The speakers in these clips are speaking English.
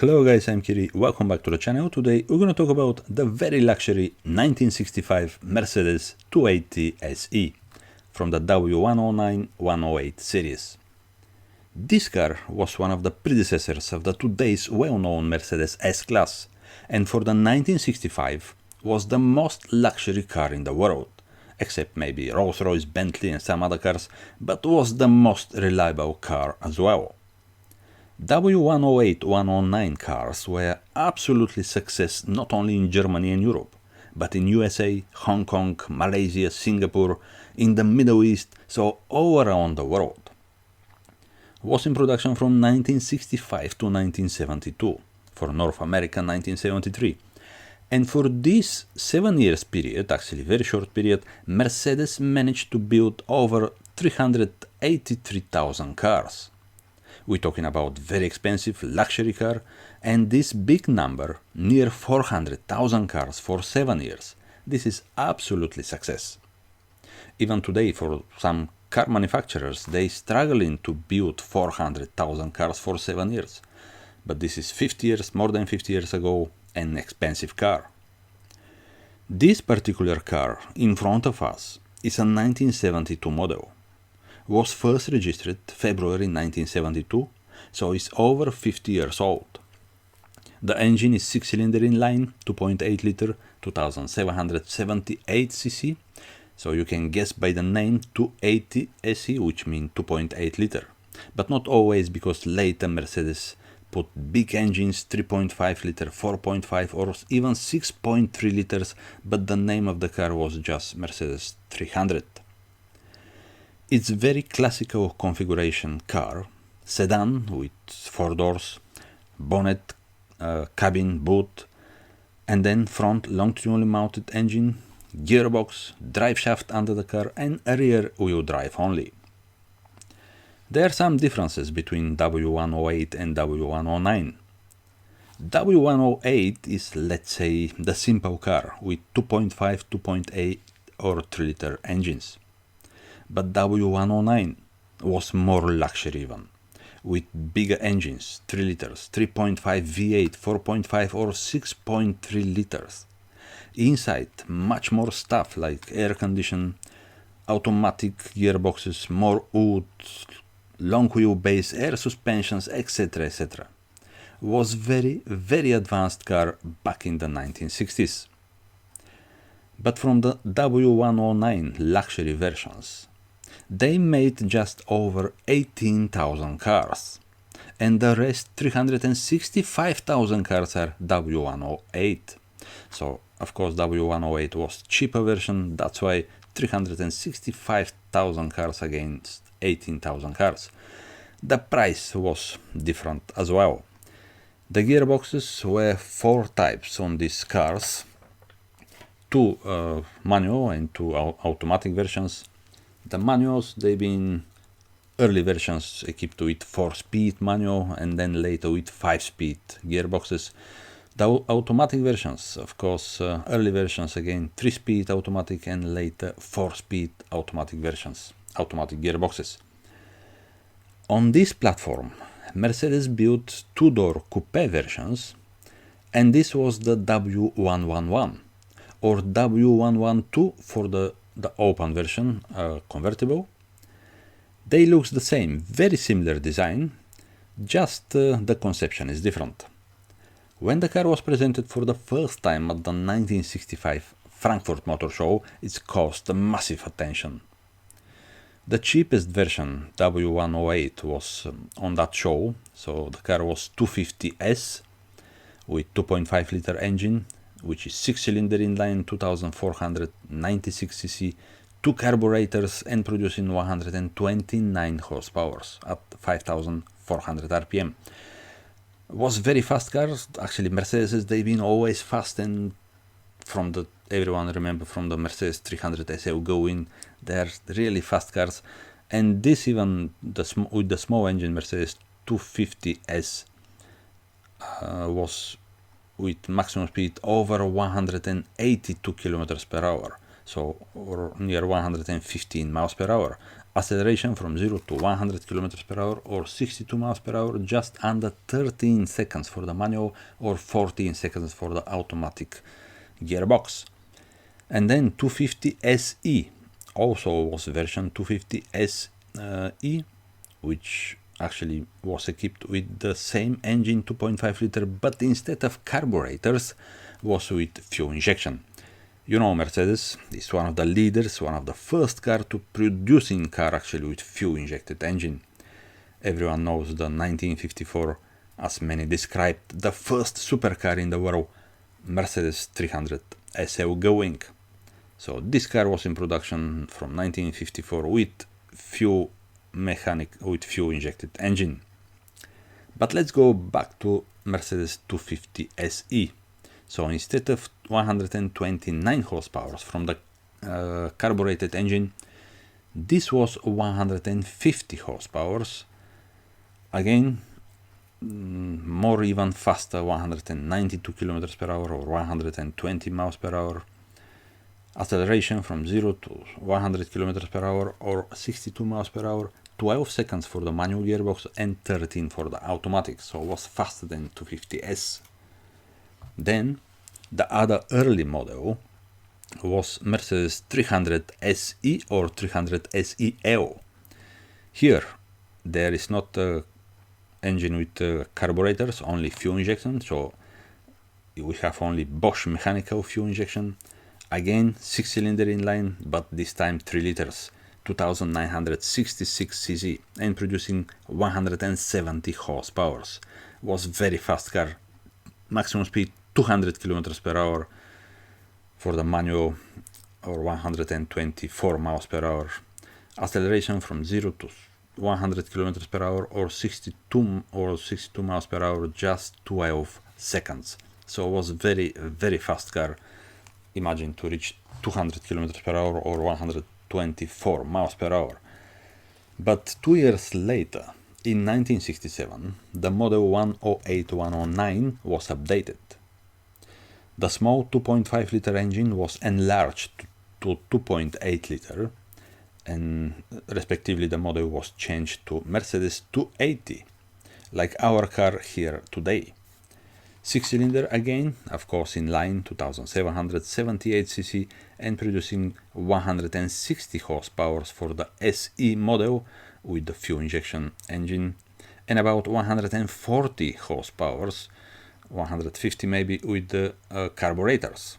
Hello guys, I'm Kiri, welcome back to the channel. Today we're gonna talk about the very luxury 1965 Mercedes 280 SE from the W109-108 series. This car was one of the predecessors of the today's well-known Mercedes S-Class, and for the 1965 was the most luxury car in the world, except maybe Rolls-Royce, Bentley and some other cars, but was the most reliable car as well. W108-109 cars were absolutely success not only in Germany and Europe, but in USA, Hong Kong, Malaysia, Singapore, in the Middle East, so all around the world. Was in production from 1965 to 1972, for North America 1973. And for this 7 years period, actually very short period, Mercedes managed to build over 383,000 cars. We're talking about very expensive luxury car, and this big number, near 400,000 cars for 7 years. This is absolutely success. Even today, for some car manufacturers, they struggling to build 400,000 cars for 7 years. But this is 50 years, more than 50 years ago, an expensive car. This particular car in front of us is a 1972 model. Was first registered February 1972, so it's over 50 years old. The engine is 6-cylinder inline, 2.8 liter, 2778 cc, so you can guess by the name 280 SE, which means 2.8 liter. But not always, because later Mercedes put big engines, 3.5 liter, 4.5 or even 6.3 liters, but the name of the car was just Mercedes 300. It's very classical configuration car, sedan with 4 doors, bonnet, cabin, boot, and then front longitudinally mounted engine, gearbox, drive shaft under the car, and a rear wheel drive only. There are some differences between W108 and W109. W108 is, let's say, the simple car with 2.5, 2.8 or 3 liter engines. But W109 was more luxury even, with bigger engines, 3 liters, 3.5 V8, 4.5 or 6.3 liters. Inside, much more stuff like air condition, automatic gearboxes, more wood, long wheelbase, air suspensions, etc. etc. Was very advanced car back in the 1960s. But from the W109 luxury versions, they made just over 18,000 cars, and the rest 365,000 cars are W108. So of course W108 was cheaper version, that's why 365,000 cars against 18,000 cars. The price was different as well. The gearboxes were 4 types on these cars, 2 manual and 2 automatic versions. The manuals, they've been early versions equipped with 4-speed manual and then later with 5-speed gearboxes. The automatic versions, of course, early versions again 3-speed automatic and later 4-speed automatic versions, automatic gearboxes. On this platform, Mercedes built 2-door coupe versions, and this was the W111 or W112 for the open version, convertible. They look the same, very similar design, just the conception is different. When the car was presented for the first time at the 1965 Frankfurt Motor Show, it caused massive attention. The cheapest version, W108, was on that show, so the car was 250S with 2.5 liter engine, which is 6-cylinder inline, 2496 cc, 2 carburetors and producing 129 horsepower at 5400 rpm. Was very fast cars. Actually, Mercedes, they've been always fast, and from the everyone remember from the Mercedes 300 SL going, they're really fast cars. And this even with the small engine Mercedes 250S was with maximum speed over 182 kilometers per hour, so or near 115 miles per hour. acceleration from 0 to 100 km per hour or 62 miles per hour just under 13 seconds for the manual or 14 seconds for the automatic gearbox. And then 250 SE also was version 250 SE, which actually was equipped with the same engine, 2.5 liter, but instead of carburetors was with fuel injection. You know, Mercedes is one of the leaders, one of the first car to producing car actually with fuel injected engine. Everyone knows the 1954, as many described, the first supercar in the world, Mercedes 300 SL going. So this car was in production from 1954 with fuel injected engine. But let's go back to Mercedes 250 SE. So instead of 129 horsepower from the carbureted engine, this was 150 horsepower. Again, more even faster, 192 km per hour or 120 miles per hour. Acceleration from 0 to 100 km per hour or 62 miles per hour, 12 seconds for the manual gearbox and 13 for the automatic, so it was faster than 250S. Then the other early model was Mercedes 300 SE or 300 SEL. Here there is not a engine with carburetors, only fuel injection, so we have only Bosch mechanical fuel injection. Again 6-cylinder inline, but this time 3 liters, 2966 cc and producing 170 horsepower. Was very fast car, maximum speed 200 km per hour for the manual or 124 miles per hour. Acceleration from 0 to 100 km per hour or 62 miles per hour, just 12 seconds. So it was very fast car. Imagine to reach 200 km per hour or 124 miles per hour. But 2 years later, in 1967, the model 108-109 was updated. The small 2.5 liter engine was enlarged to 2.8 liter, and respectively the model was changed to Mercedes 280, like our car here today. 6-cylinder again, of course in line, 2778 cc and producing 160 horsepower for the SE model with the fuel injection engine, and about 140 horsepower, 150 maybe, with the carburetors.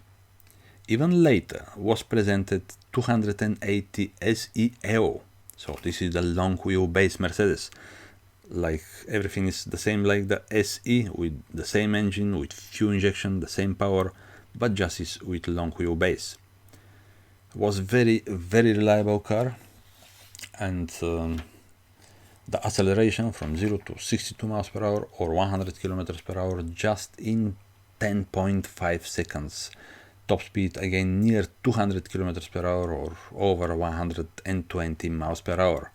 Even later was presented 280 SEL, so this is the long wheelbase Mercedes. Like everything is the same like the SE, with the same engine, with fuel injection, the same power, but just is with long wheelbase. Was very reliable car, and the acceleration from 0 to 62 miles per hour or 100 km per hour just in 10.5 seconds. Top speed again near 200 km per hour or over 120 miles per hour.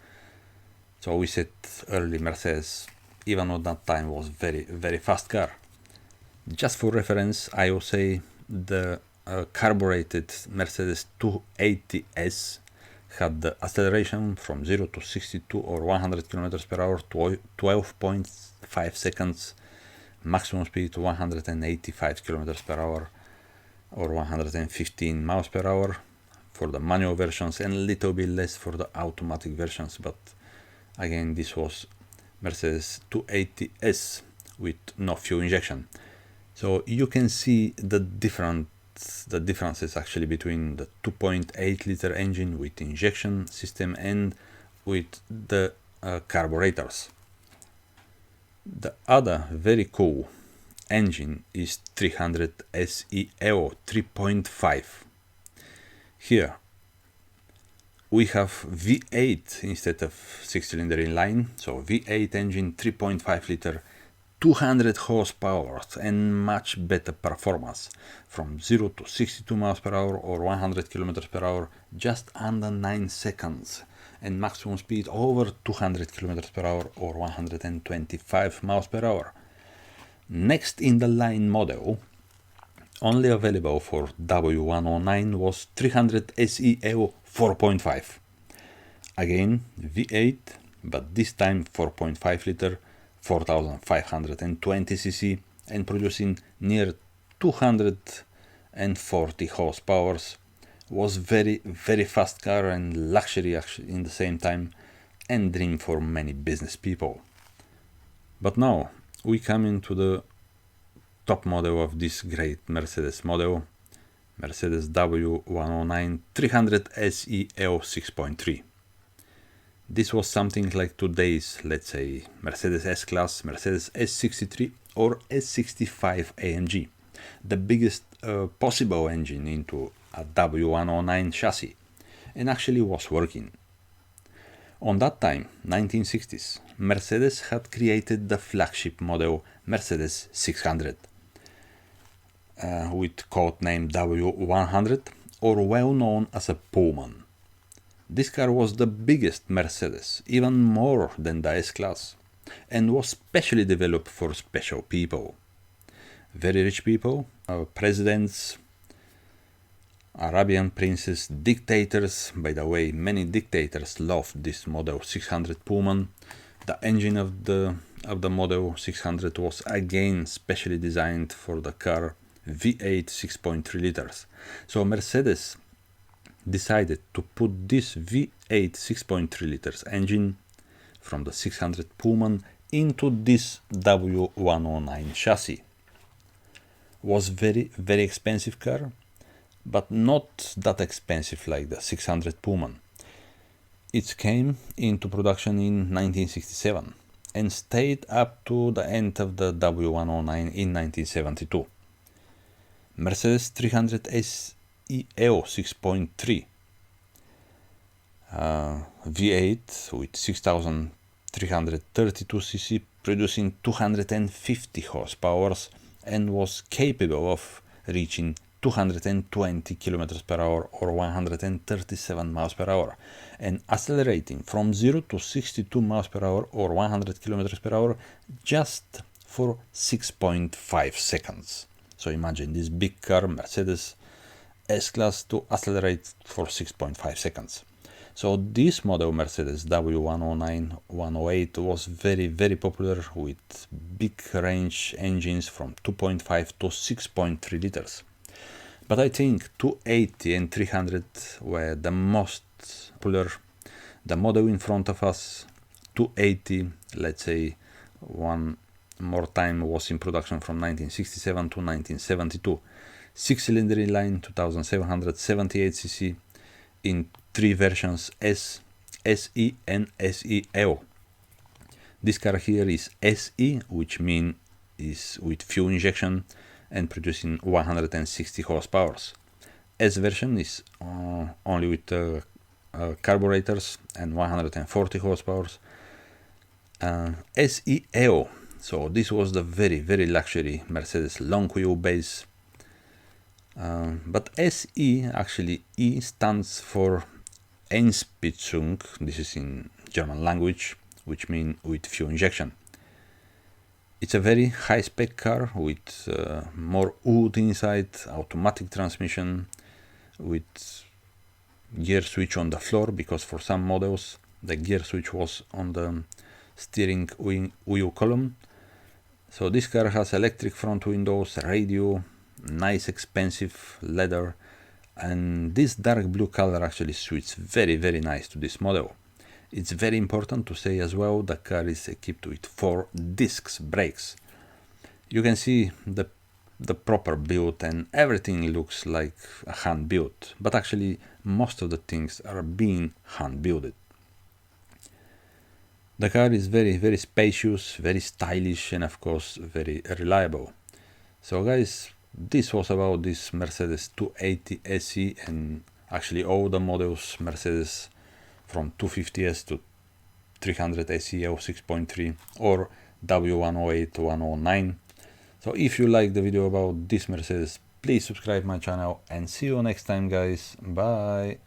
So we said early Mercedes, even at that time, was very fast car. Just for reference, I will say the carbureted Mercedes 280S had the acceleration from 0 to 62 or 100 km per hour, 12.5 seconds, maximum speed 185 km per hour or 115 miles per hour for the manual versions, and a little bit less for the automatic versions, but again this was Mercedes 280S with no fuel injection. So you can see the differences actually between the 2.8 liter engine with injection system and with the carburetors. The other very cool engine is 300 SEL 3.5. Here we have V8 instead of 6-cylinder inline, so V8 engine, 3.5 liter, 200 horsepower and much better performance from 0 to 62 miles per hour or 100 km per hour just under 9 seconds, and maximum speed over 200 km per hour or 125 miles per hour. Next in the line model, only available for W109, was 300 SEL 4.5. Again V8, but this time 4.5 liter, 4520 cc, and producing near 240 horsepower. Was very fast car and luxury actually in the same time, and dream for many business people. But now we come into the top model of this great Mercedes model, Mercedes W109 300 SE EO 6.3. This was something like today's, let's say, Mercedes S-Class, Mercedes S63 or S65 AMG, the biggest possible engine into a W109 chassis, and actually was working. On that time, 1960s, Mercedes had created the flagship model Mercedes 600, with codename W100, or well known as a Pullman. This car was the biggest Mercedes, even more than the S-Class, and was specially developed for special people. Very rich people, presidents, Arabian princes, dictators. By the way, many dictators loved this model 600 Pullman. The engine of the model 600 was again specially designed for the car, V8 6.3 liters. So Mercedes decided to put this V8 6.3 liters engine from the 600 Pullman into this W109 chassis. Was very expensive car, but not that expensive like the 600 Pullman. It came into production in 1967 and stayed up to the end of the W109 in 1972. Mercedes 300 SE EO 6.3 V8 with 6,332 cc, producing 250 horsepower, and was capable of reaching 220 km per hour or 137 miles per hour, and accelerating from 0 to 62 miles per hour or 100 km per hour just for 6.5 seconds. So imagine this big car, Mercedes S-Class, to accelerate for 6.5 seconds. So this model Mercedes W109 108 was very popular with big range engines from 2.5 to 6.3 liters. But I think 280 and 300 were the most popular. The model in front of us, 280, let's say one more time, was in production from 1967 to 1972. 6-cylinder inline, 2778 cc, in 3 versions, S, SE and SE EO. This car here is SE, which means is with fuel injection and producing 160 horsepower. S version is only with carburetors and 140 horsepower. SE EO, so this was the very luxury Mercedes long wheelbase. But SE, actually E stands for Einspitzung, this is in German language, which means with fuel injection. It's a very high-spec car with more wood inside, automatic transmission, with gear switch on the floor, because for some models the gear switch was on the steering wheel column. So this car has electric front windows, radio, nice expensive leather, and this dark blue color actually suits very nice to this model. It's very important to say as well, the car is equipped with 4 discs brakes. You can see the proper build, and everything looks like a hand built, but actually most of the things are being hand built. The car is very spacious, very stylish, and of course very reliable. So guys, this was about this Mercedes 280 SE, and actually all the models Mercedes from 250S to 300 SE EO 6.3 or W108 to 109. So if you like the video about this Mercedes, please subscribe my channel, and see you next time guys. Bye.